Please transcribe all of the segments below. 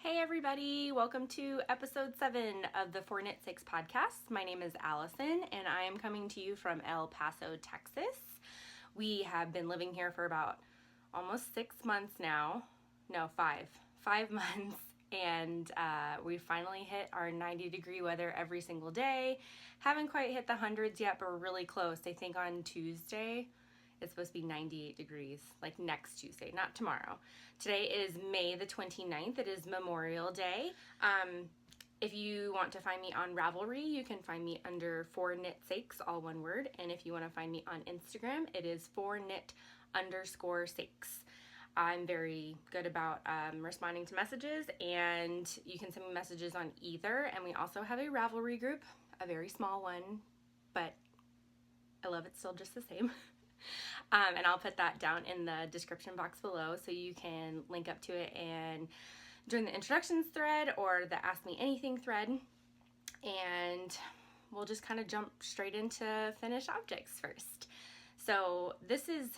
Hey everybody, welcome to episode 7 of the 4 Knit 6 podcast. My name is Allison and I am coming to you from El Paso, Texas. We have been living here for about almost 6 months now. No, 5 months. And we finally hit our 90-degree weather every single day. Haven't quite hit the hundreds yet, but we're really close. I think on Tuesday it's supposed to be 98 degrees, like next Tuesday, not tomorrow. Today is May the 29th. It is Memorial Day. If you want to find me on Ravelry, you can find me under 4knit6, all one word. And if you want to find me on Instagram, it is 4knit_6. I'm very good about responding to messages, and you can send me messages on either. And we also have a Ravelry group, a very small one, but I love it still just the same. And I'll put that down in the description box below so you can link up to it and join the introductions thread or the Ask Me Anything thread. And we'll just kind of jump straight into finished objects first. So this is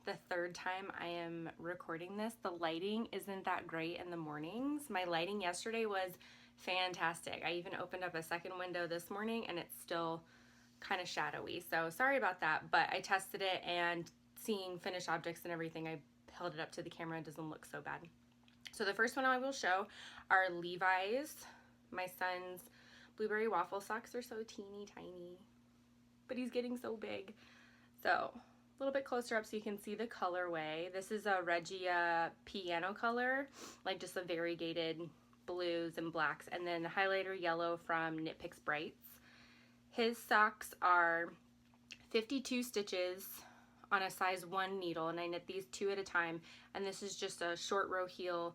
the third time I am recording this. The lighting isn't that great in the mornings. My lighting yesterday was fantastic. I even opened up a second window this morning and it's still kind of shadowy, so sorry about that, but I tested it and seeing finished objects and everything, I held it up to the camera. It doesn't look so bad. So the first one I will show are Levi's. My son's blueberry waffle socks are so teeny tiny, but he's getting so big. So a little bit closer up so you can see the colorway. This is a Regia piano color, like just a variegated blues and blacks, and then the highlighter yellow from Knit Picks Brights. His socks are 52 stitches on a size 1 needle, and I knit these 2 at a time, and this is just a short row heel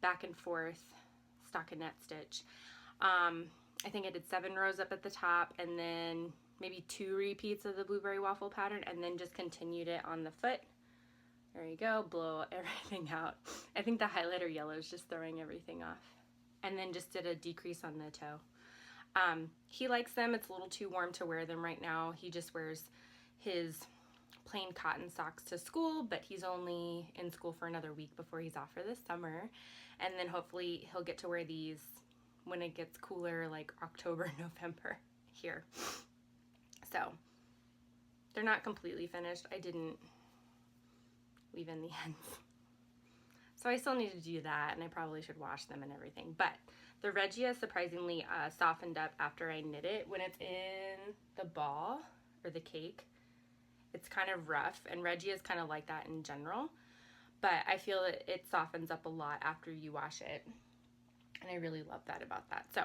back and forth stockinette stitch. I think I did 7 rows up at the top and then maybe 2 repeats of the blueberry waffle pattern, and then just continued it on the foot. There you go, blow everything out. I think the highlighter yellow is just throwing everything off, and then just did a decrease on the toe. He likes them. It's a little too warm to wear them right now. He just wears his plain cotton socks to school, but he's only in school for another week before he's off for the summer. And then hopefully he'll get to wear these when it gets cooler, like October, November here. So they're not completely finished. I didn't leave in the ends. So I still need to do that, and I probably should wash them and everything. But the Regia surprisingly softened up after I knit it. When it's in the ball or the cake, it's kind of rough, and Regia is kind of like that in general. But I feel that it softens up a lot after you wash it, and I really love that about that. So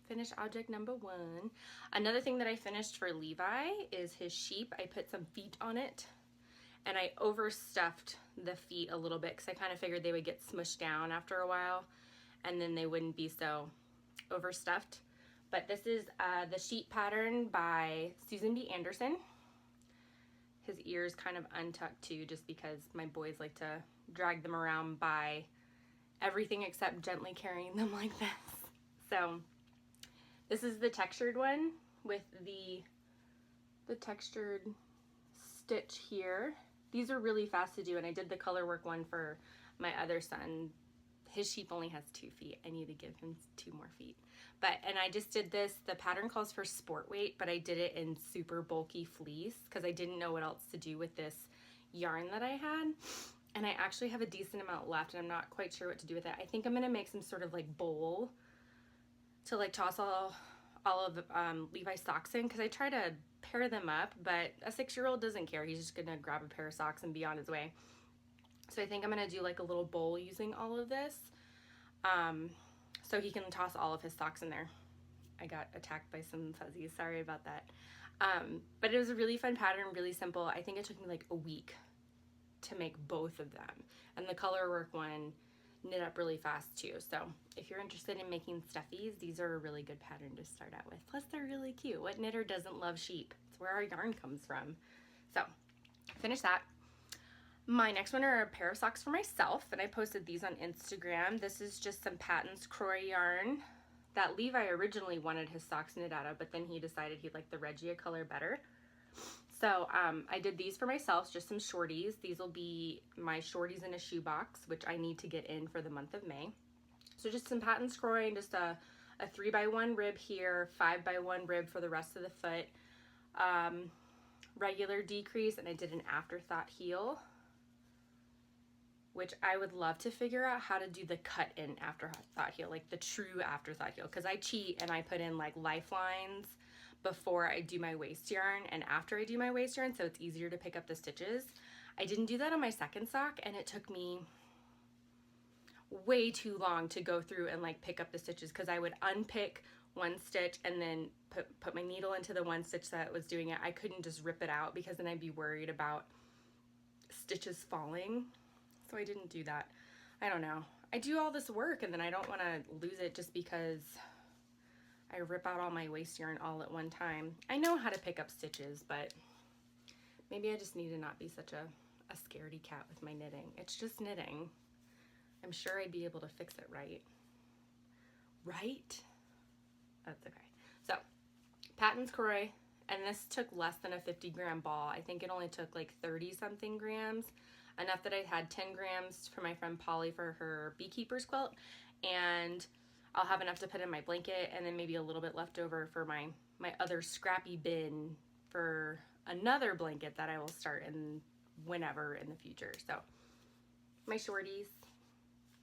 finished object number 1. Another thing that I finished for Levi is his sheep. I put some feet on it, and I overstuffed the feet a little bit because I kind of figured they would get smushed down after a while and then they wouldn't be so overstuffed. But this is the sheep pattern by Susan B. Anderson. His ears kind of untucked too, just because my boys like to drag them around by everything except gently carrying them like this. So this is the textured one with the textured stitch here. These are really fast to do, and I did the color work one for my other son. His sheep only has 2 feet. I need to give him 2 more feet. And I just did this. The pattern calls for sport weight, but I did it in super bulky fleece because I didn't know what else to do with this yarn that I had. And I actually have a decent amount left, and I'm not quite sure what to do with it. I think I'm gonna make some sort of like bowl to like toss all of Levi's socks in, because I try to pair them up, but a 6-year-old doesn't care. He's just gonna grab a pair of socks and be on his way. So I think I'm gonna do like a little bowl using all of this, so he can toss all of his socks in there. I got attacked by some fuzzies, sorry about that. But it was a really fun pattern, really simple. I think it took me like a week to make both of them, and the color work one knit up really fast too. So if you're interested in making stuffies, these are a really good pattern to start out with. Plus they're really cute. What knitter doesn't love sheep? It's where our yarn comes from. So finish that. My next one are a pair of socks for myself, and I posted these on Instagram. This is just some Patton's Croy yarn that Levi originally wanted his socks knit out of, but then he decided he liked the Regia color better. So I did these for myself, just some shorties. These will be my shorties in a shoebox, which I need to get in for the month of May. So just some pattern screwing, just a 3x1 rib here, 5x1 rib for the rest of the foot, regular decrease, and I did an afterthought heel, which I would love to figure out how to do the cut in afterthought heel, like the true afterthought heel, because I cheat and I put in like lifelines before I do my waist yarn and after I do my waist yarn, so it's easier to pick up the stitches. I didn't do that on my second sock, and it took me way too long to go through and like pick up the stitches, because I would unpick one stitch and then put my needle into the one stitch that was doing it. I couldn't just rip it out because then I'd be worried about stitches falling. So I didn't do that. I don't know. I do all this work and then I don't want to lose it just because I rip out all my waist yarn all at one time. I know how to pick up stitches, but maybe I just need to not be such a scaredy cat with my knitting. It's just knitting. I'm sure I'd be able to fix it right. Right? That's okay. So, Patton's Croy, and this took less than a 50-gram ball. I think it only took like 30-something grams. Enough that I had 10 grams for my friend Polly for her beekeeper's quilt, and I'll have enough to put in my blanket, and then maybe a little bit left over for my other scrappy bin for another blanket that I will start in whenever in the future. So, my shorties.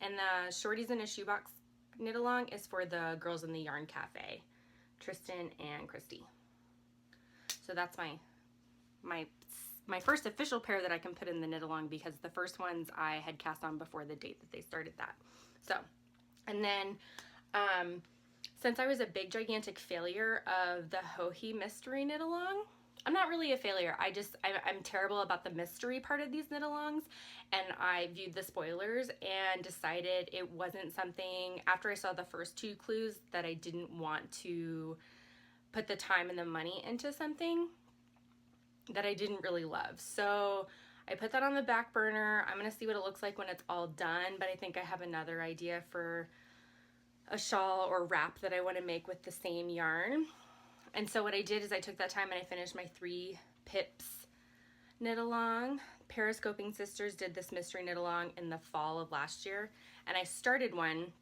And the shorties in a shoebox knit along is for the girls in the Yarn Cafe, Tristan and Christy. So that's my first official pair that I can put in the knit along, because the first ones I had cast on before the date that they started that. So, and then since I was a big gigantic failure of the Hohi mystery knit along, I'm not really a failure. I'm terrible about the mystery part of these knit alongs, and I viewed the spoilers and decided it wasn't something, after I saw the first two clues, that I didn't want to put the time and the money into something that I didn't really love. So I put that on the back burner. I'm gonna see what it looks like when it's all done, but I think I have another idea for a shawl or wrap that I want to make with the same yarn. And so what I did is I took that time and I finished my 3 pips knit along. Periscoping Sisters did this mystery knit along in the fall of last year, and I started one,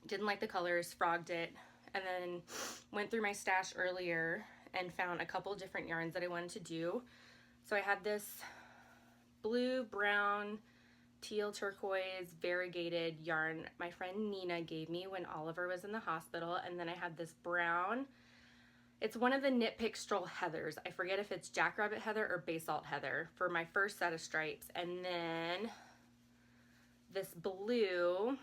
didn't like the colors, frogged it, and then went through my stash earlier and found a couple different yarns that I wanted to do. So I had this blue, brown, teal turquoise variegated yarn my friend Nina gave me when Oliver was in the hospital, and then I had this brown, it's one of the Knit Pick Stroll heathers. I forget if it's Jackrabbit Heather or Basalt Heather for my first set of stripes. And then this blue,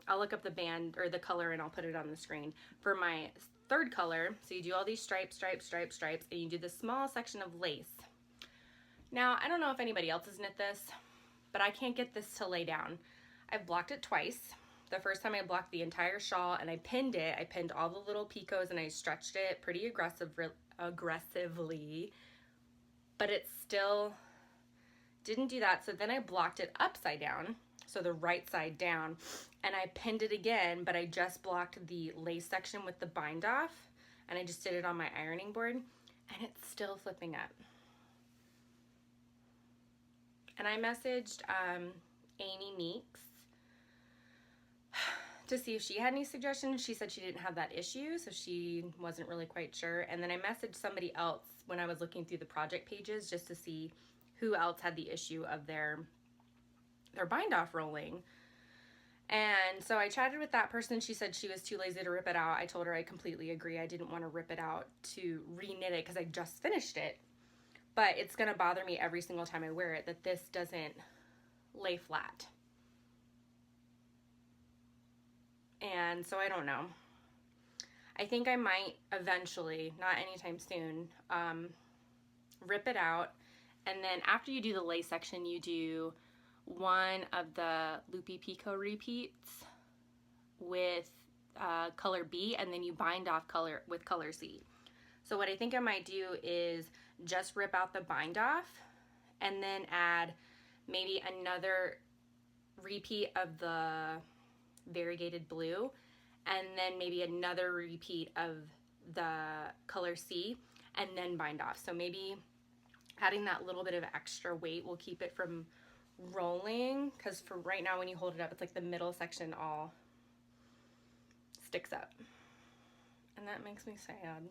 I'll look up the band or the color and I'll put it on the screen. For my third color, so you do all these stripes, stripes, stripes, stripes, and you do this small section of lace. Now, I don't know if anybody else has knit this, but I can't get this to lay down. I've blocked it twice. The first time I blocked the entire shawl and I pinned it. I pinned all the little picots and I stretched it pretty aggressively, but it still didn't do that. So then I blocked it upside down, so the right side down, and I pinned it again, but I just blocked the lace section with the bind off, and I just did it on my ironing board, and it's still flipping up. And I messaged Amy Meeks to see if she had any suggestions. She said she didn't have that issue, so she wasn't really quite sure. And then I messaged somebody else when I was looking through the project pages just to see who else had the issue of their bind off rolling. And so I chatted with that person. She said she was too lazy to rip it out. I told her I completely agree. I didn't want to rip it out to re-knit it because I just finished it. But it's going to bother me every single time I wear it that this doesn't lay flat. And so I don't know. I think I might eventually, not anytime soon, rip it out. And then after you do the lace section, you do one of the Loopy Picot repeats with color B, and then you bind off color with color C. So what I think I might do is just rip out the bind off and then add maybe another repeat of the variegated blue, and then maybe another repeat of the color C, and then bind off. So maybe adding that little bit of extra weight will keep it from rolling, because for right now when you hold it up, it's like the middle section all sticks up. And that makes me sad.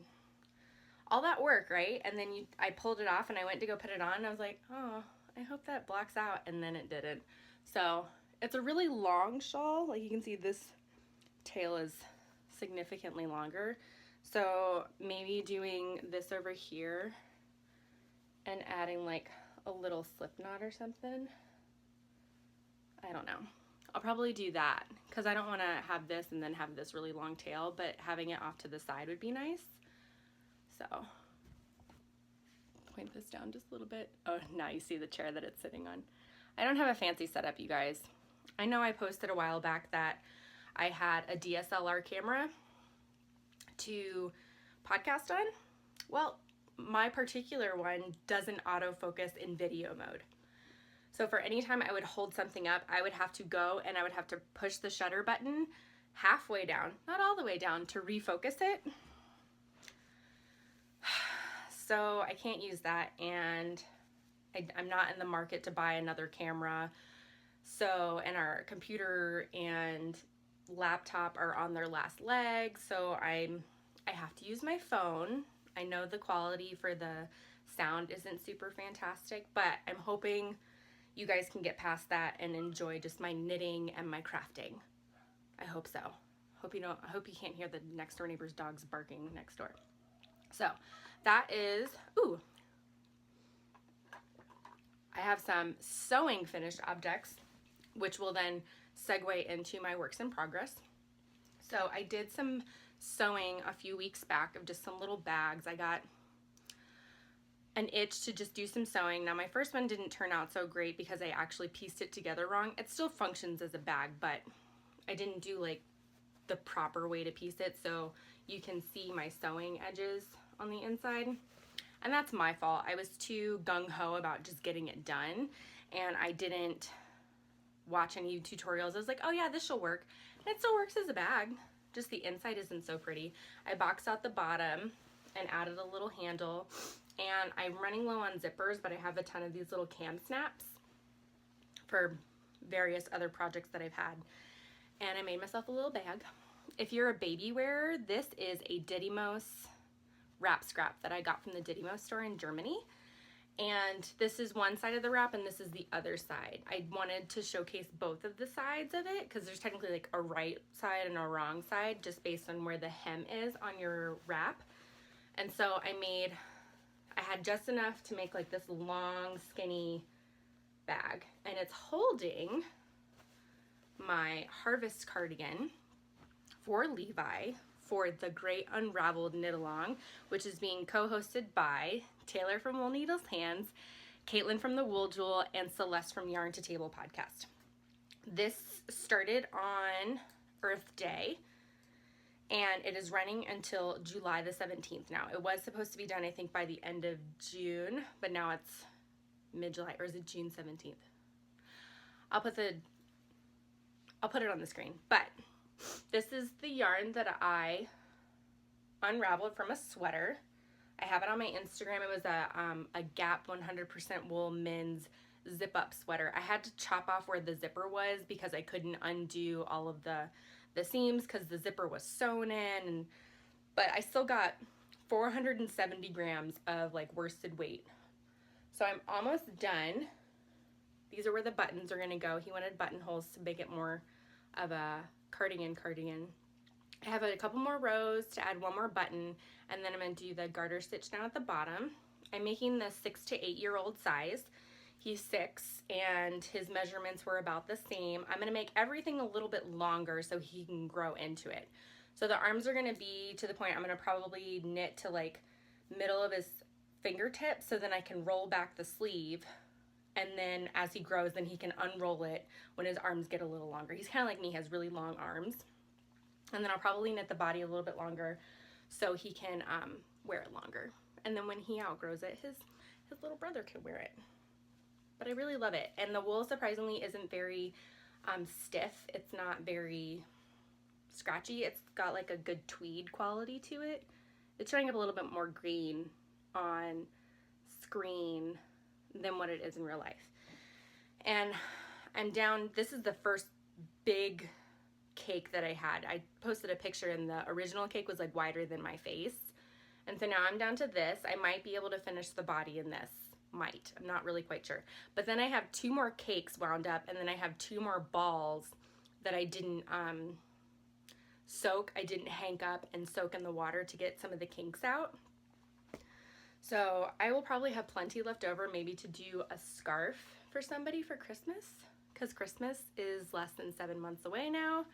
All that work, right? And then I pulled it off and I went to go put it on and I was like, oh, I hope that blacks out, and then it didn't. So it's a really long shawl. Like you can see, this tail is significantly longer. So maybe doing this over here and adding like a little slip knot or something. I don't know. I'll probably do that because I don't want to have this and then have this really long tail, but having it off to the side would be nice. So point this down just a little bit. Oh, now you see the chair that it's sitting on. I don't have a fancy setup, you guys. I know I posted a while back that I had a DSLR camera to podcast on. Well, my particular one doesn't autofocus in video mode. So for any time I would hold something up, I would have to go and I would have to push the shutter button halfway down, not all the way down, to refocus it. So I can't use that, and I'm not in the market to buy another camera. So, and our computer and laptop are on their last legs, so I have to use my phone. I know the quality for the sound isn't super fantastic, but I'm hoping you guys can get past that and enjoy just my knitting and my crafting. I hope so. I hope you can't hear the next door neighbor's dogs barking next door. So that is, ooh, I have some sewing finished objects, which will then segue into my works in progress. So I did some sewing a few weeks back of just some little bags. I got an itch to just do some sewing. Now my first one didn't turn out so great because I actually pieced it together wrong. It still functions as a bag, but I didn't do like the proper way to piece it, so you can see my sewing edges on the inside. And that's my fault. I was too gung-ho about just getting it done, and I didn't watch any tutorials. I was like, oh yeah, this shall work. And it still works as a bag, just the inside isn't so pretty. I boxed out the bottom and added a little handle, and I'm running low on zippers, but I have a ton of these little cam snaps for various other projects that I've had. And I made myself a little bag. If you're a baby wearer, this is a Didymos wrap scrap that I got from the Didymos store in Germany. And this is one side of the wrap and this is the other side. I wanted to showcase both of the sides of it because there's technically like a right side and a wrong side just based on where the hem is on your wrap. And so I had just enough to make like this long skinny bag, and it's holding my Harvest cardigan for Levi for the Great Unraveled Knit Along, which is being co-hosted by Taylor from Wool Needles Hands, Caitlin from the Wool Jewel, and Celeste from Yarn to Table podcast. This started on Earth Day, and it is running until July the 17th now. It was supposed to be done, I think, by the end of June, but now it's mid-July, or is it June 17th? I'll put it on the screen, but this is the yarn that I unraveled from a sweater. I have it on my Instagram. It was a Gap 100% wool men's zip up sweater. I had to chop off where the zipper was because I couldn't undo all of the seams because the zipper was sewn in, but I still got 470 grams of like worsted weight. So I'm almost done. These are where the buttons are going to go. He wanted buttonholes to make it more of a cardigan. I have a couple more rows to add one more button, and then I'm going to do the garter stitch down at the bottom. I'm making the 6 to 8 year old size. He's 6 and his measurements were about the same. I'm going to make everything a little bit longer so he can grow into it. So the arms are going to be to the point I'm going to probably knit to like middle of his fingertips, so then I can roll back the sleeve, and then as he grows then he can unroll it when his arms get a little longer. He's kind of like me, he has really long arms. And then I'll probably knit the body a little bit longer so he can wear it longer. And then when he outgrows it, his little brother can wear it. But I really love it. And the wool surprisingly isn't very stiff. It's not very scratchy. It's got like a good tweed quality to it. It's showing up a little bit more green on screen than what it is in real life. And I'm down, this is the first big cake that I had. I posted a picture and the original cake was like wider than my face. And so now I'm down to this. I might be able to finish the body in this. Might. I'm not really quite sure. But then I have 2 more cakes wound up, and then I have 2 more balls that I didn't soak. I didn't hang up and soak in the water to get some of the kinks out. So I will probably have plenty left over maybe to do a scarf for somebody for Christmas, because Christmas is less than 7 months away now,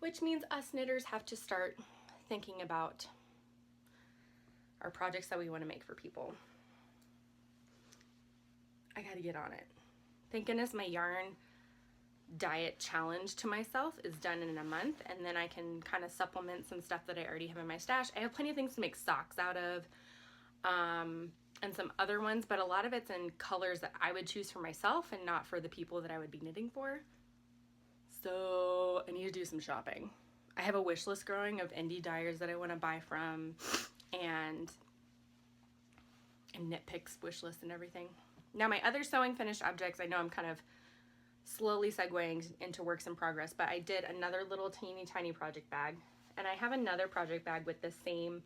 which means us knitters have to start thinking about our projects that we want to make for people. I gotta get on it. Thank goodness my yarn diet challenge to myself is done in a month, and then I can kind of supplement some stuff that I already have in my stash. I have plenty of things to make socks out of, and some other ones, but a lot of it's in colors that I would choose for myself and not for the people that I would be knitting for. So I need to do some shopping. I have a wish list growing of indie dyers that I want to buy from, and knit picks wish list and everything. Now my other sewing finished objects, I know I'm kind of slowly segueing into works in progress, but I did another little teeny tiny project bag, and I have another project bag with the same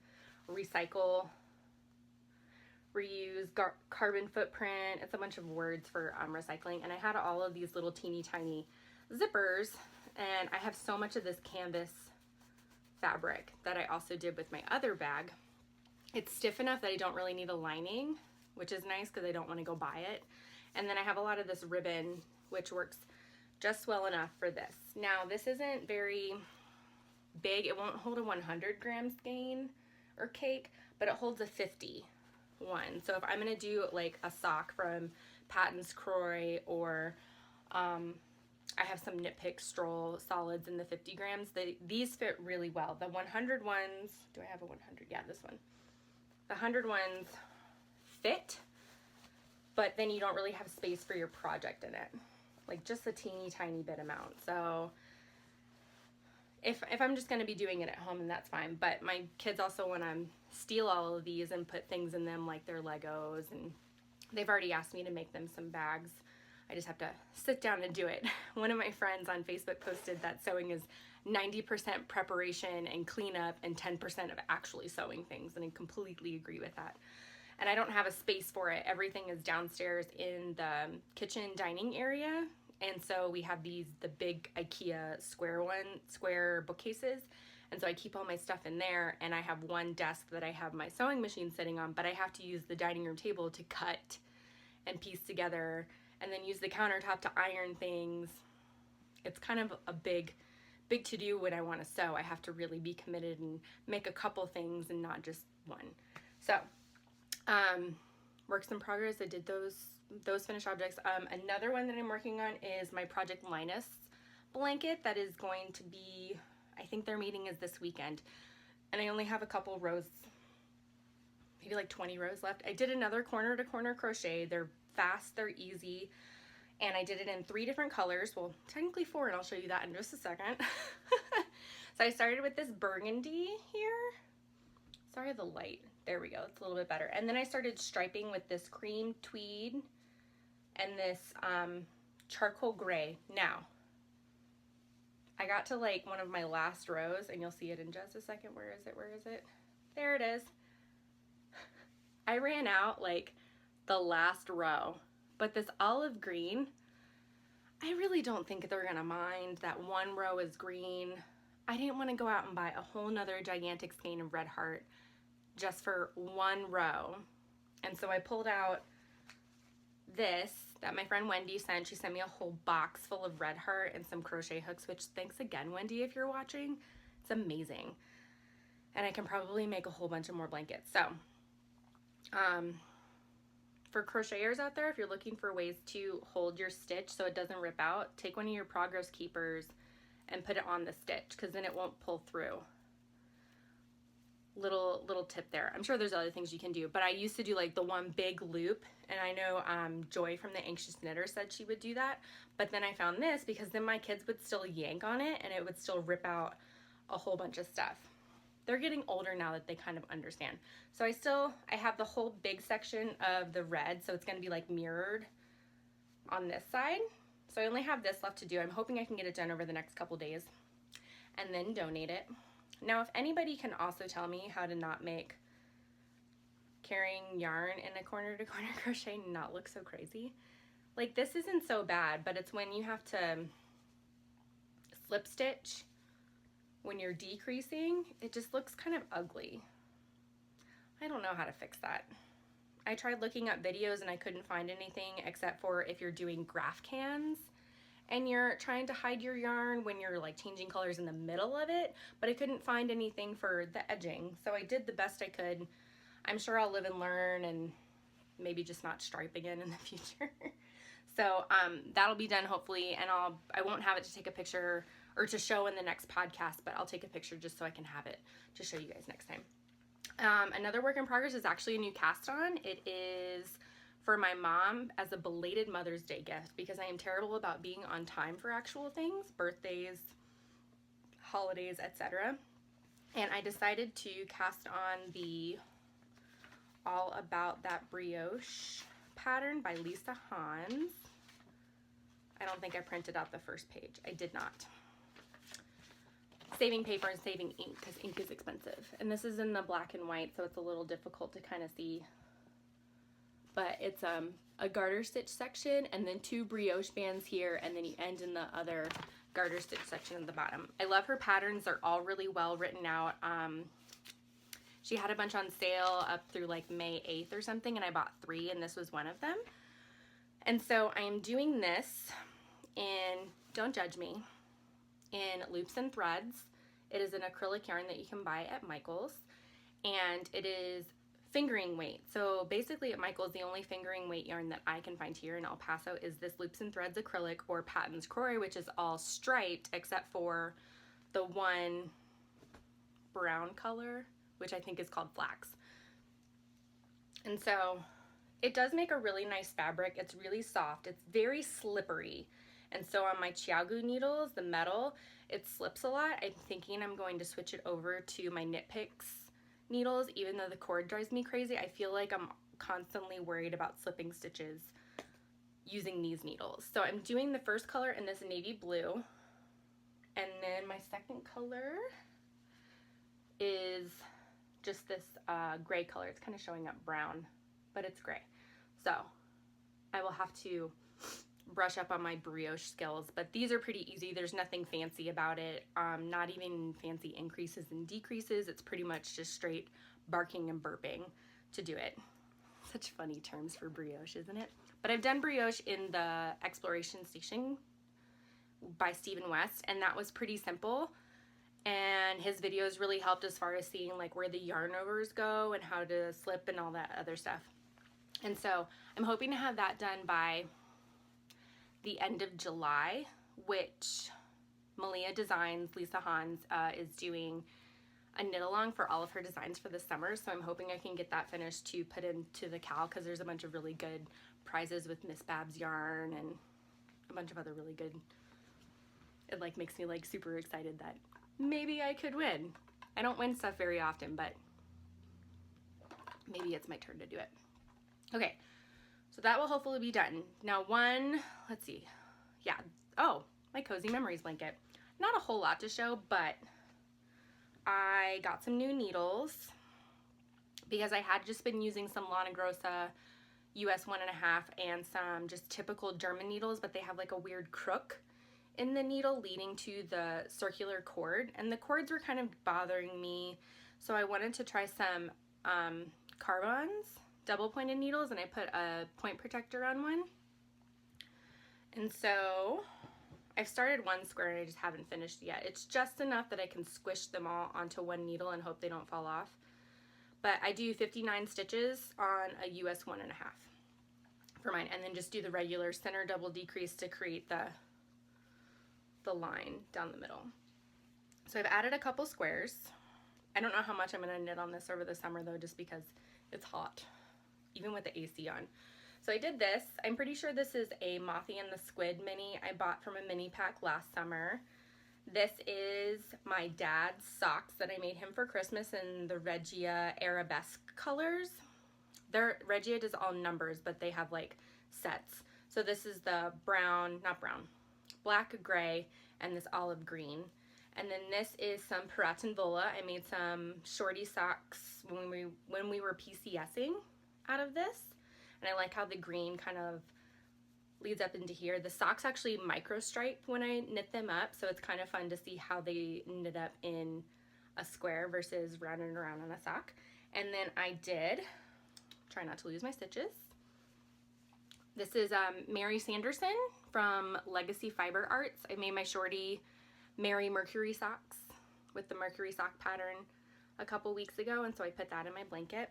recycle, reuse, carbon footprint. It's a bunch of words for recycling, and I had all of these little teeny tiny zippers, and I have so much of this canvas fabric that I also did with my other bag. It's stiff enough that I don't really need a lining, which is nice because I don't want to go buy it. And then I have a lot of this ribbon, which works just well enough for this. Now this isn't very big. It won't hold a 100 gram skein or cake, but it holds a 50 one. So if I'm gonna do like a sock from Patton's Croy, or I have some Knit Pick Stroll solids in the 50 grams. These fit really well. The 100 ones, do I have a 100? Yeah, this one. The 100 ones fit, but then you don't really have space for your project in it. Like just a teeny tiny bit amount. So if I'm just going to be doing it at home, then that's fine. But my kids also want to steal all of these and put things in them like their Legos, and they've already asked me to make them some bags. I just have to sit down and do it. One of my friends on Facebook posted that sewing is 90% preparation and cleanup and 10% of actually sewing things, and I completely agree with that. And I don't have a space for it. Everything is downstairs in the kitchen dining area. And so we have the big IKEA square bookcases. And so I keep all my stuff in there, and I have one desk that I have my sewing machine sitting on, but I have to use the dining room table to cut and piece together, and then use the countertop to iron things. It's kind of a big to do when I want to sew. I have to really be committed and make a couple things and not just one. So works in progress. I did those finished objects. Another one that I'm working on is my Project Linus blanket that is going to be, I think their meeting is this weekend, and I only have a couple rows, maybe like 20 rows left. I did another corner to corner crochet. They're fast, they're easy, and I did it in 3 different colors. Well, technically 4, and I'll show you that in just a second. So I started with this burgundy here. Sorry, the light. There we go. It's a little bit better. And then I started striping with this cream tweed and this charcoal gray. Now, I got to like one of my last rows, and you'll see it in just a second. Where is it? Where is it? There it is. I ran out like the last row, but this olive green, I really don't think they're gonna mind that one row is green. I didn't want to go out and buy a whole nother gigantic skein of Red Heart just for one row. And so I pulled out this that my friend Wendy sent. She sent me a whole box full of Red Heart and some crochet hooks, which thanks again, Wendy, if you're watching. It's amazing. And I can probably make a whole bunch of more blankets. So for crocheters out there, if you're looking for ways to hold your stitch so it doesn't rip out, take one of your progress keepers and put it on the stitch, because then it won't pull through. Little tip there. I'm sure there's other things you can do, but I used to do like the one big loop, and I know Joy from the Anxious Knitter said she would do that, but then I found this because then my kids would still yank on it and it would still rip out a whole bunch of stuff. They're getting older now that they kind of understand. So I have the whole big section of the red, so it's going to be like mirrored on this side. So I only have this left to do. I'm hoping I can get it done over the next couple days. and then donate it. Now, if anybody can also tell me how to not make carrying yarn in a corner to corner crochet not look so crazy. Like, this isn't so bad, but it's when you have to slip stitch when you're decreasing, it just looks kind of ugly. I don't know how to fix that. I tried looking up videos and I couldn't find anything except for if you're doing graph cans and you're trying to hide your yarn when you're like changing colors in the middle of it, but I couldn't find anything for the edging. So I did the best I could. I'm sure I'll live and learn and maybe just not stripe again in the future. So that'll be done hopefully, and I won't have it to take a picture or to show in the next podcast, but I'll take a picture just so I can have it to show you guys next time. Another work in progress is actually a new cast on. It is for my mom as a belated Mother's Day gift because I am terrible about being on time for actual things, birthdays, holidays, etc. And I decided to cast on the All About That Brioche pattern by Lisa Hans. I don't think I printed out the first page. I did not. Saving paper and saving ink because ink is expensive. And this is in the black and white, so it's a little difficult to kind of see. But it's a garter stitch section and then 2 brioche bands here, and then you end in the other garter stitch section at the bottom. I love her patterns. They're all really well written out. She had a bunch on sale up through like May 8th or something, and I bought 3, and this was one of them. And so I am doing this in, don't judge me, in loops and threads. It is an acrylic yarn that you can buy at Michael's, and it is fingering weight. So basically at Michael's, the only fingering weight yarn that I can find here in El Paso is this loops and threads acrylic or Patton's Croy, which is all striped except for the one brown color, which I think is called flax. And so it does make a really nice fabric. It's really soft. It's very slippery. And so on my Chiaogu needles, the metal, it slips a lot. I'm thinking I'm going to switch it over to my Knit Picks needles, even though the cord drives me crazy. I feel like I'm constantly worried about slipping stitches using these needles. So I'm doing the first color in this navy blue, and then my second color is just this gray color. It's kind of showing up brown, but it's gray. So I will have to brush up on my brioche skills, but these are pretty easy. There's nothing fancy about it. Not even fancy increases and decreases. It's pretty much just straight barking and burping to do it. Such funny terms for brioche, isn't it? But I've done brioche in the Exploration Station by Stephen West, and that was pretty simple. And his videos really helped as far as seeing like where the yarn overs go and how to slip and all that other stuff. And so I'm hoping to have that done by the end of July, which Malia Designs, Lisa Hans, is doing a knit along for all of her designs for the summer. So I'm hoping I can get that finished to put into the cal, because there's a bunch of really good prizes with Miss Bab's yarn and a bunch of other really good, it like makes me like super excited that maybe I could win. I don't win stuff very often, but maybe it's my turn to do it. Okay, so that will hopefully be done. Now let's see. Yeah, oh, my Cozy Memories blanket. Not a whole lot to show, but I got some new needles because I had just been using some Lana Grossa US 1.5 and some just typical German needles, but they have like a weird crook in the needle leading to the circular cord, and the cords were kind of bothering me, so I wanted to try some Carbons double pointed needles, and I put a point protector on one. And so I've started one square and I just haven't finished yet. It's just enough that I can squish them all onto one needle and hope they don't fall off. But I do 59 stitches on a US 1.5 for mine, and then just do the regular center double decrease to create the line down the middle. So I've added a couple squares. I don't know how much I'm going to knit on this over the summer though, just because it's hot, even with the AC on. So I did this. I'm pretty sure this is a Mothie and the Squid mini I bought from a mini pack last summer. This is my dad's socks that I made him for Christmas in the Regia Arabesque colors. Regia does all numbers, but they have like sets. So this is the brown, not brown, black, gray, and this olive green. And then this is some Piraten Vola. I made some shorty socks when we were PCSing out of this. And I like how the green kind of leads up into here. The socks actually micro stripe when I knit them up, so it's kind of fun to see how they knit up in a square versus rounding around on a sock. And then I did, try not to lose my stitches. This is Mary Sanderson from Legacy Fiber Arts. I made my shorty Mary Mercury socks with the Mercury sock pattern a couple weeks ago, and so I put that in my blanket.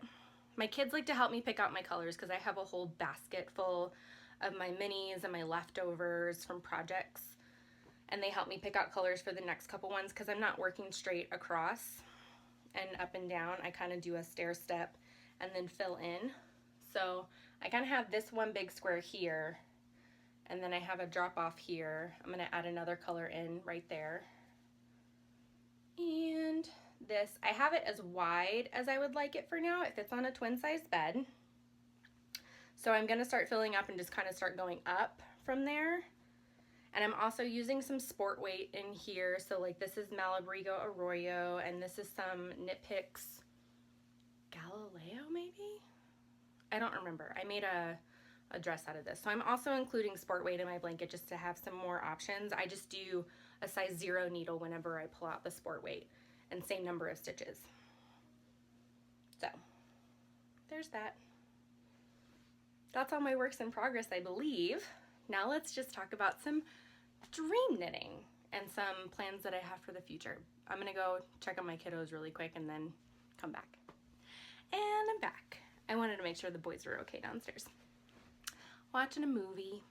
My kids like to help me pick out my colors because I have a whole basket full of my minis and my leftovers from projects, and they help me pick out colors for the next couple ones because I'm not working straight across and up and down. I kind of do a stair step and then fill in. So I kind of have this one big square here, and then I have a drop off here. I'm going to add another color in right there. And this, I have it as wide as I would like it for now. It fits on a twin size bed. So I'm going to start filling up and just kind of start going up from there. And I'm also using some sport weight in here. So like this is Malabrigo Arroyo, and this is some Knit Picks Galileo maybe? I don't remember. I made a dress out of this. So I'm also including sport weight in my blanket just to have some more options. I just do a size 0 needle whenever I pull out the sport weight, and same number of stitches. So there's that. That's all my works in progress, I believe. Now let's just talk about some dream knitting and some plans that I have for the future. I'm gonna go check on my kiddos really quick and then come back. And I'm back. I wanted to make sure the boys were okay downstairs. Watching a movie.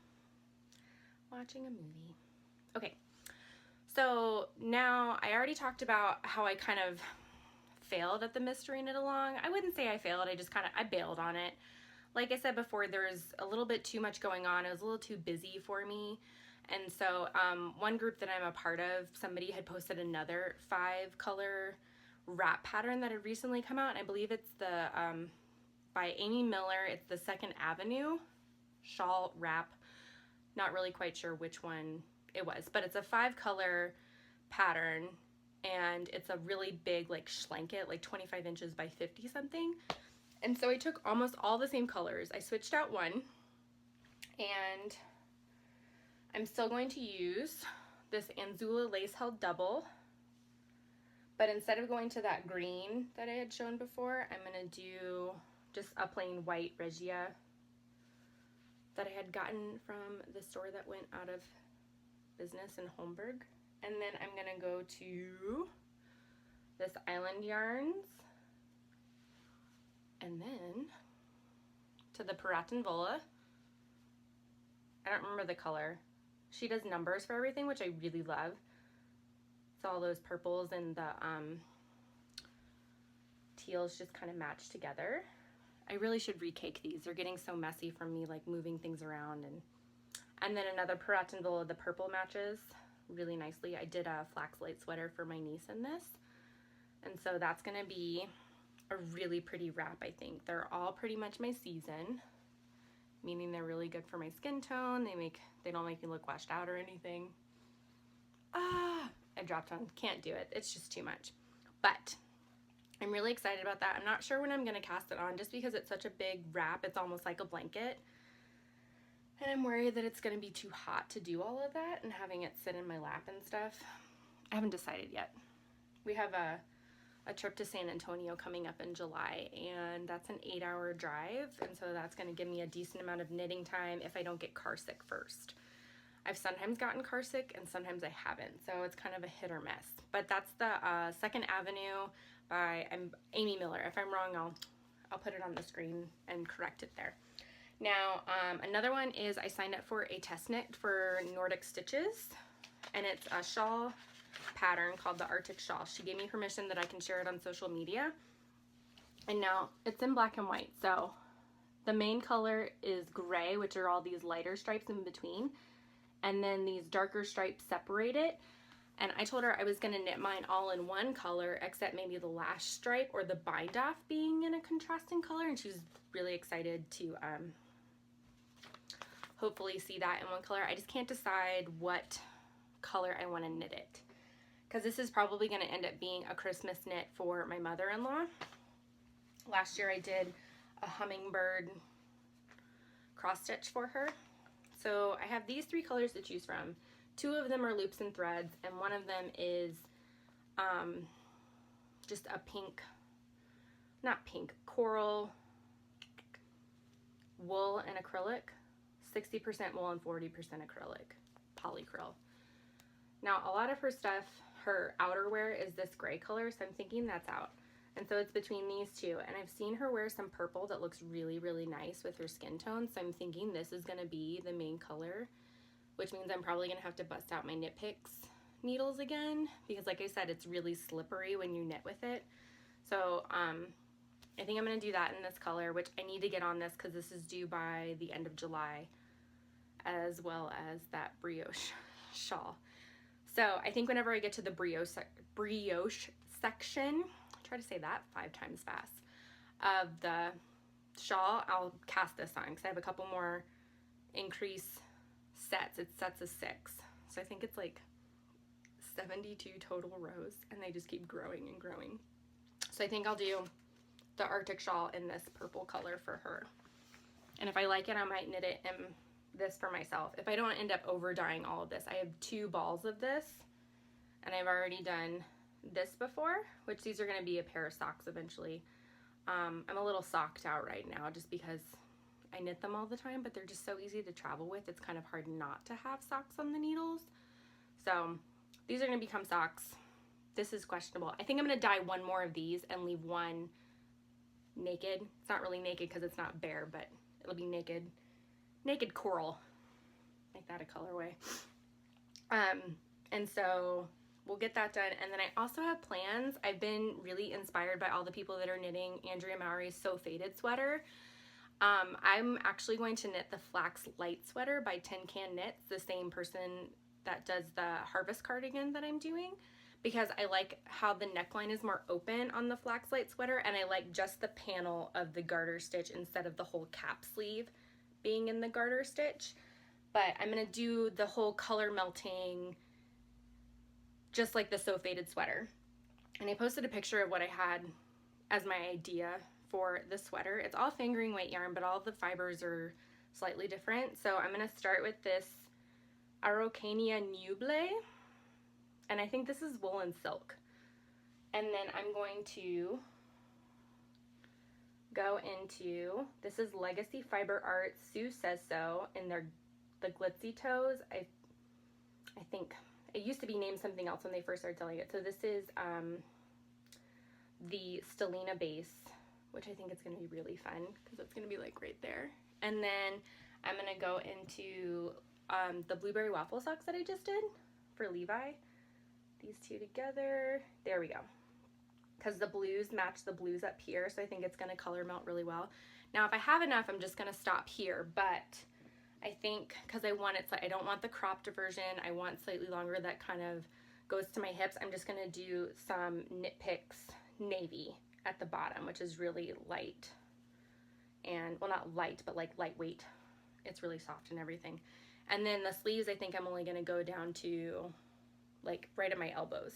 Okay, so now I already talked about how I kind of failed at the mystery knit along. I wouldn't say I failed, I bailed on it. Like I said before, there was a little bit too much going on. It was a little too busy for me. And so one group that I'm a part of, somebody had posted another 5-color wrap pattern that had recently come out. And I believe it's the by Amy Miller. It's the 2nd Avenue shawl wrap. Not really quite sure which one it was, but it's a 5-color pattern, and it's a really big like schlanket, like 25 inches by 50 something. And so I took almost all the same colors. I switched out one, and I'm still going to use this Anzula lace held double, but instead of going to that green that I had shown before, I'm gonna do just a plain white Regia that I had gotten from the store that went out of business in Holmberg. And then I'm gonna go to this Island Yarns, and then to the Piraten Vola. I don't remember the color. She does numbers for everything, which I really love. It's all those purples and the teals just kind of match together. I really should recake these. They're getting so messy from me like moving things around. And then another Piraten Vola, the purple matches really nicely. I did a flax light sweater for my niece in this. And so that's gonna be a really pretty wrap, I think. They're all pretty much my season, meaning they're really good for my skin tone. They don't make me look washed out or anything. I dropped on, can't do it. It's just too much. But I'm really excited about that. I'm not sure when I'm gonna cast it on just because it's such a big wrap. It's almost like a blanket. And I'm worried that it's gonna be too hot to do all of that and having it sit in my lap and stuff. I haven't decided yet. We have a trip to San Antonio coming up in July, and that's an 8-hour drive, and so that's going to give me a decent amount of knitting time if I don't get car sick first. I've sometimes gotten car sick and sometimes I haven't, so it's kind of a hit or miss. But that's the 2nd Avenue by Amy Miller. If I'm wrong, I'll put it on the screen and correct it there. Now another one is I signed up for a test knit for Nordic Stitches, and it's a shawl pattern called the Arctic Shawl. She gave me permission that I can share it on social media, and now it's in black and white. So the main color is gray, which are all these lighter stripes in between, and then these darker stripes separate it. And I told her I was gonna knit mine all in one color, except maybe the last stripe or the bind off being in a contrasting color, and she was really excited to hopefully see that in one color. I just can't decide what color I want to knit it. because this is probably going to end up being a Christmas knit for my mother-in-law. Last year I did a hummingbird cross stitch for her. So I have these 3 colors to choose from. 2 of them are loops and threads, and one of them is just a pink, not pink, coral wool and acrylic. 60% wool and 40% acrylic, polycryl. Now a lot of her stuff, her outerwear is this gray color, so I'm thinking that's out. And so it's between these 2, and I've seen her wear some purple that looks really, really nice with her skin tone, so I'm thinking this is going to be the main color, which means I'm probably going to have to bust out my Knit Picks needles again, because like I said, it's really slippery when you knit with it. So I think I'm going to do that in this color, which I need to get on this because this is due by the end of July, as well as that brioche shawl. So I think whenever I get to the brioche section, try to say that 5 times fast, of the shawl, I'll cast this on because I have a couple more increase sets. It's sets of 6. So I think it's like 72 total rows, and they just keep growing and growing. So I think I'll do the Arctic shawl in this purple color for her. And if I like it, I might knit it in this for myself. If I don't end up over dyeing all of this, I have 2 balls of this, and I've already done this before, which these are going to be a pair of socks eventually. I'm a little socked out right now just because I knit them all the time, but they're just so easy to travel with. It's kind of hard not to have socks on the needles. So these are going to become socks. This is questionable. I think I'm going to dye 1 more of these and leave 1 naked. It's not really naked because it's not bare, but it'll be naked coral. Make that a colorway. And so we'll get that done. And then I also have plans. I've been really inspired by all the people that are knitting Andrea Mowry's So Faded sweater. I'm actually going to knit the Flax Light sweater by Tin Can Knits, the same person that does the Harvest cardigan that I'm doing, because I like how the neckline is more open on the Flax Light sweater, and I like just the panel of the garter stitch instead of the whole cap sleeve being in the garter stitch. But I'm going to do the whole color melting just like the So Faded sweater. And I posted a picture of what I had as my idea for the sweater. It's all fingering weight yarn, but all the fibers are slightly different. So I'm going to start with this Araucania Nuble, and I think this is wool and silk. And then I'm going to go into, this is Legacy Fiber Arts, Sue Says So, in the glitzy toes. I think it used to be named something else when they first started selling it. So this is the Stellina base, which I think is going to be really fun because it's going to be like right there. And then I'm going to go into the Blueberry Waffle socks that I just did for Levi. These 2 together. There we go. Because the blues match the blues up here, so I think it's going to color melt really well. Now, if I have enough, I'm just going to stop here, but I think because I want it, I don't want the cropped version. I want slightly longer that kind of goes to my hips. I'm just going to do some Knit Picks navy at the bottom, which is really light. And, well, not light, but like lightweight. It's really soft and everything. And then the sleeves, I think I'm only going to go down to like right at my elbows,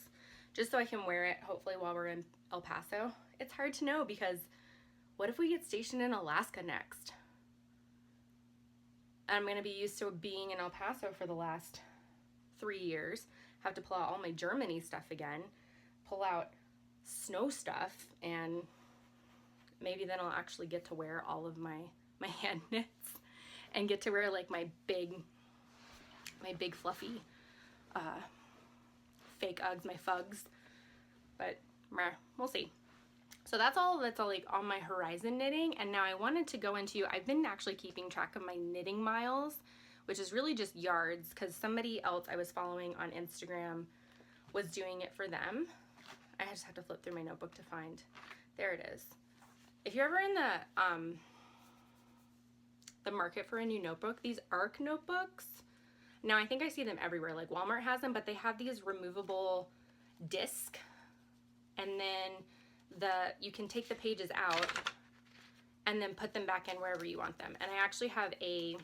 just so I can wear it hopefully while we're in El Paso. It's hard to know because what if we get stationed in Alaska next? I'm going to be used to being in El Paso for the last 3 years. Have to pull out all my Germany stuff again, pull out snow stuff, and maybe then I'll actually get to wear all of my hand knits and get to wear like my big fluffy fake Uggs, my Fugs, but we'll see. So that's all like on my horizon knitting. And now I wanted to go into, I've been actually keeping track of my knitting miles, which is really just yards, because somebody else I was following on Instagram was doing it for them. I just have to flip through my notebook to find, there it is. If you're ever in the market for a new notebook, these ARC notebooks, now I think I see them everywhere, like Walmart has them, but they have these removable disc, and then you can take the pages out and then put them back in wherever you want them. And I actually have a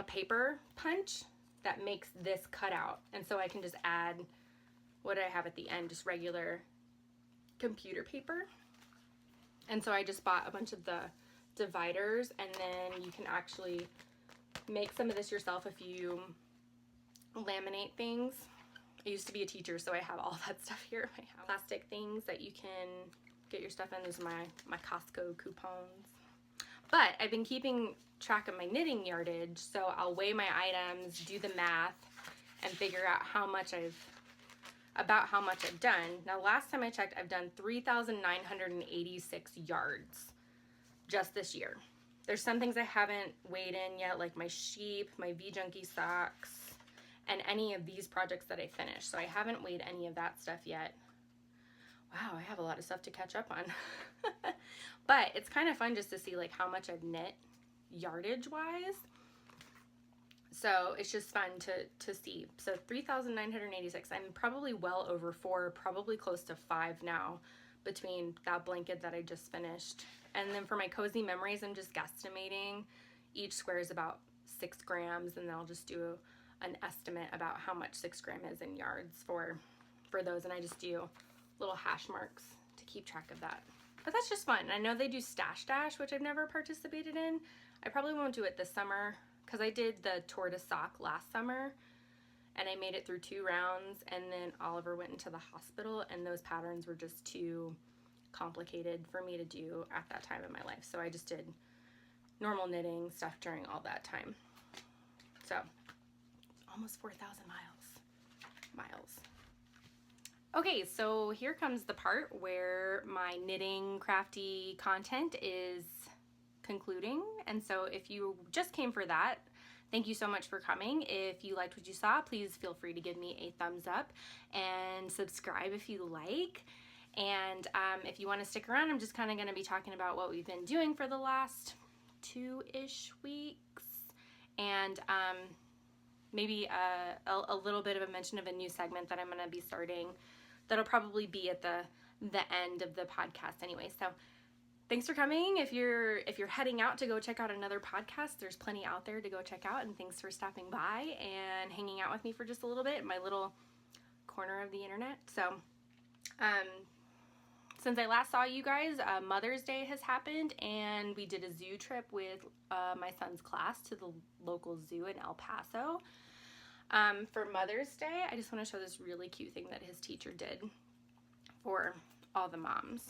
paper punch that makes this cutout. And so I can just add, what do I have at the end? Just regular computer paper. And so I just bought a bunch of the dividers, and then you can actually make some of this yourself if you laminate things. I used to be a teacher, so I have all that stuff here. I have plastic things that you can get your stuff in. These are my Costco coupons. But I've been keeping track of my knitting yardage, so I'll weigh my items, do the math, and figure out how much I've done. Now, last time I checked, I've done 3,986 yards just this year. There's some things I haven't weighed in yet, like my sheep, my V-Junkie socks, and any of these projects that I finished. So I haven't weighed any of that stuff yet. Wow, I have a lot of stuff to catch up on. But it's kind of fun just to see like how much I've knit yardage wise. So it's just fun to see. So 3,986, I'm probably well over 4, probably close to 5 now between that blanket that I just finished. And then for my cozy memories, I'm just guesstimating. Each square is about 6 grams, and then I'll just do an estimate about how much 6 gram is in yards for those. And I just do little hash marks to keep track of that. But that's just fun. I know they do Stash Dash, which I've never participated in. I probably won't do it this summer because I did the Tour de Sock last summer and I made it through 2 rounds, and then Oliver went into the hospital and those patterns were just too complicated for me to do at that time in my life. So I just did normal knitting stuff during all that time. So almost 4,000 miles. Okay, so here comes the part where my knitting crafty content is concluding. And so if you just came for that, thank you so much for coming. If you liked what you saw, please feel free to give me a thumbs up and subscribe if you like. And if you want to stick around, I'm just kind of going to be talking about what we've been doing for the last 2-ish weeks. And maybe a little bit of a mention of a new segment that I'm going to be starting that'll probably be at the end of the podcast anyway. So thanks for coming. If you're heading out to go check out another podcast, there's plenty out there to go check out, and thanks for stopping by and hanging out with me for just a little bit in my little corner of the internet. So since I last saw you guys, Mother's Day has happened, and we did a zoo trip with my son's class to the local zoo in El Paso. For Mother's Day, I just want to show this really cute thing that his teacher did for all the moms.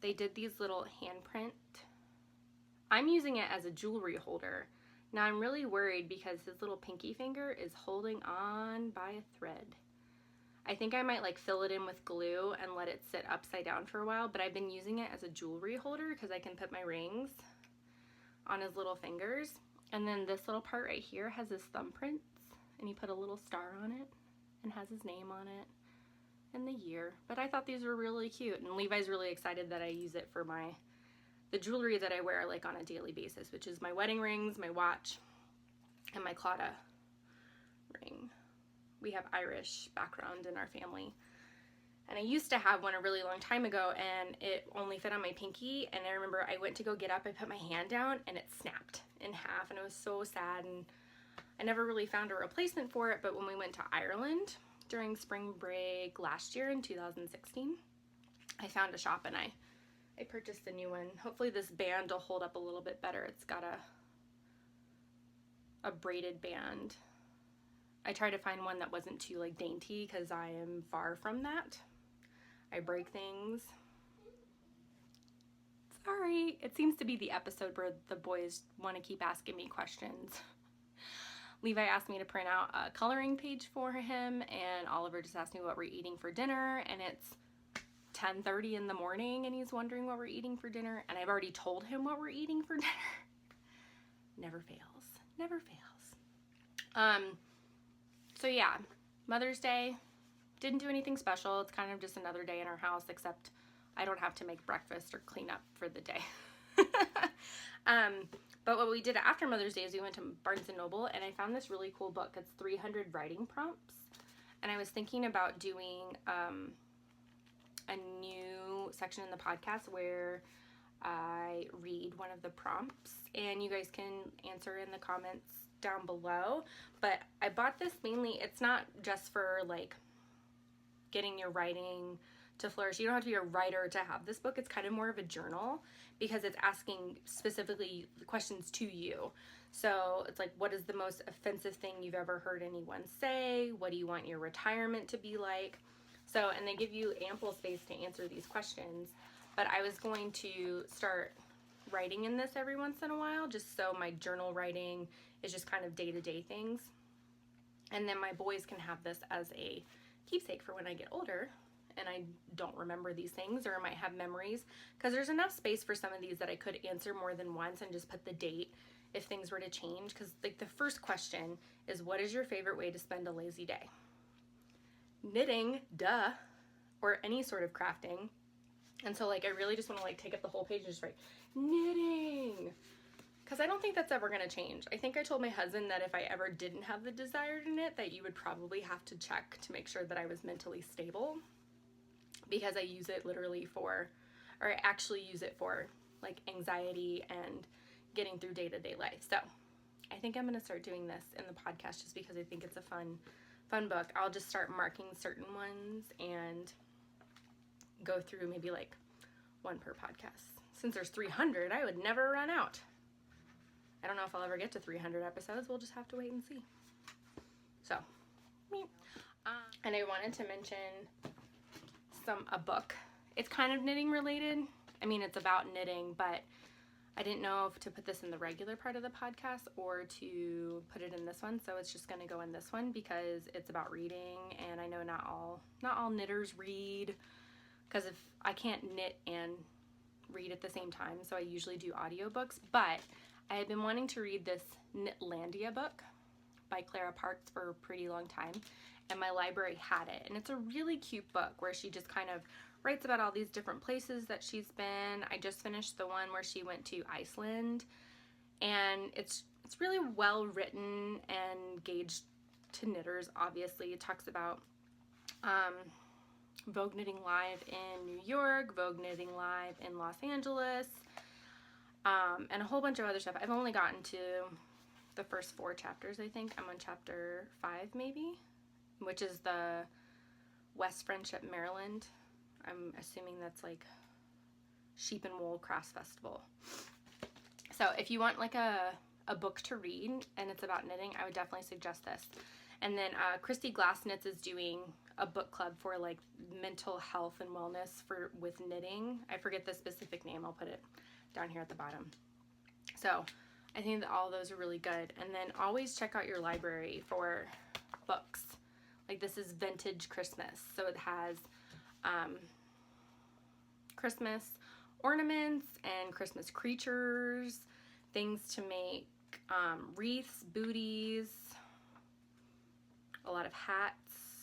They did these little handprint. I'm using it as a jewelry holder. Now I'm really worried because his little pinky finger is holding on by a thread. I think I might like fill it in with glue and let it sit upside down for a while, but I've been using it as a jewelry holder because I can put my rings on his little fingers. And then this little part right here has his thumbprints, and he put a little star on it and has his name on it and the year. But I thought these were really cute, and Levi's really excited that I use it for the jewelry that I wear like on a daily basis, which is my wedding rings, my watch, and my Claudia ring. We have Irish background in our family. And I used to have one a really long time ago, and it only fit on my pinky. And I remember I went to go get up, I put my hand down, and it snapped in half, and it was so sad. And I never really found a replacement for it, but when we went to Ireland during spring break last year in 2016, I found a shop and I purchased a new one. Hopefully this band will hold up a little bit better. It's got a braided band. I tried to find one that wasn't too like dainty because I am far from that. I break things. Sorry, it seems to be the episode where the boys want to keep asking me questions. Levi asked me to print out a coloring page for him, and Oliver just asked me what we're eating for dinner, and it's 10:30 in the morning, and he's wondering what we're eating for dinner, and I've already told him what we're eating for dinner. Never fails. Never fails. So yeah, Mother's Day, didn't do anything special. It's kind of just another day in our house, except I don't have to make breakfast or clean up for the day. But what we did after Mother's Day is we went to Barnes & Noble, and I found this really cool book. It's 300 writing prompts, and I was thinking about doing a new section in the podcast where I read one of the prompts, and you guys can answer in the comments down below. But I bought this mainly, it's not just for like getting your writing to flourish. You don't have to be a writer to have this book. It's kind of more of a journal because it's asking specifically questions to you. So it's like, what is the most offensive thing you've ever heard anyone say? What do you want your retirement to be like? So, and they give you ample space to answer these questions. But I was going to start writing in this every once in a while, just so my journal writing is just kind of day-to-day things. And then my boys can have this as a keepsake for when I get older and I don't remember these things, or I might have memories, because there's enough space for some of these that I could answer more than once and just put the date if things were to change. Because like the first question is, what is your favorite way to spend a lazy day? Knitting, duh, or any sort of crafting. And so like I really just want to like take up the whole page and just write knitting, because I don't think that's ever going to change. I think I told my husband that if I ever didn't have the desire to knit, that you would probably have to check to make sure that I was mentally stable, because I use it literally for, or I actually use it for like anxiety and getting through day-to-day life. So I think I'm going to start doing this in the podcast just because I think it's a fun book. I'll just start marking certain ones and go through maybe like one per podcast. Since there's 300, I would never run out. I don't know if I'll ever get to 300 episodes. We'll just have to wait and see. So, and I wanted to mention a book. It's kind of knitting related. I mean, it's about knitting, but I didn't know if to put this in the regular part of the podcast or to put it in this one. So it's just going to go in this one because it's about reading, and I know not all knitters read, because if I can't knit and read at the same time, so I usually do audiobooks. But I had been wanting to read this Knitlandia book by Clara Parks for a pretty long time, and my library had it. And it's a really cute book where she just kind of writes about all these different places that she's been. I just finished the one where she went to Iceland, and it's really well written and gauged to knitters. Obviously, it talks about Vogue Knitting Live in New York, Vogue Knitting Live in Los Angeles, and a whole bunch of other stuff. I've only gotten to the first 4 chapters, I think. I'm on chapter 5 maybe, which is the West Friendship, Maryland. I'm assuming that's like Sheep and Wool Crafts Festival. So if you want like a book to read and it's about knitting, I would definitely suggest this. And then Christy Glass Knits is doing a book club for like mental health and wellness with knitting. I forget the specific name. I'll put it down here at the bottom. So I think that all those are really good. And then always check out your library for books. Like this is Vintage Christmas. So it has Christmas ornaments and Christmas creatures, things to make wreaths, booties, a lot of hats,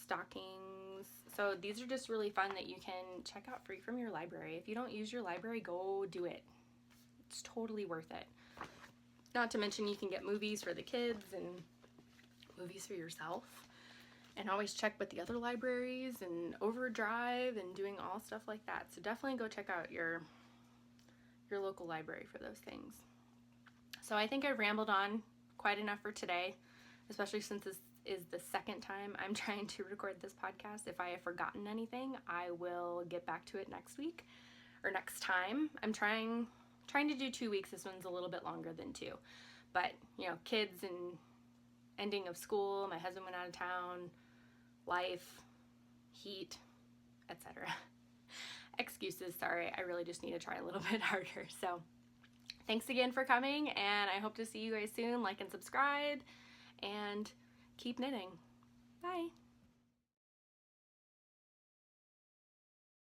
stockings. So these are just really fun that you can check out free from your library. If you don't use your library, go do it. It's totally worth it. Not to mention you can get movies for the kids and movies for yourself. And always check with the other libraries and Overdrive and doing all stuff like that. So definitely go check out your local library for those things. So I think I rambled on quite enough for today, especially since this is the second time I'm trying to record this podcast. If I have forgotten anything, I will get back to it next week or next time. I'm trying to do 2 weeks. This one's a little bit longer than 2. But, you know, kids and ending of school, my husband went out of town, life, heat, etc. Excuses, sorry. I really just need to try a little bit harder. So thanks again for coming, and I hope to see you guys soon. Like and subscribe, and keep knitting. Bye.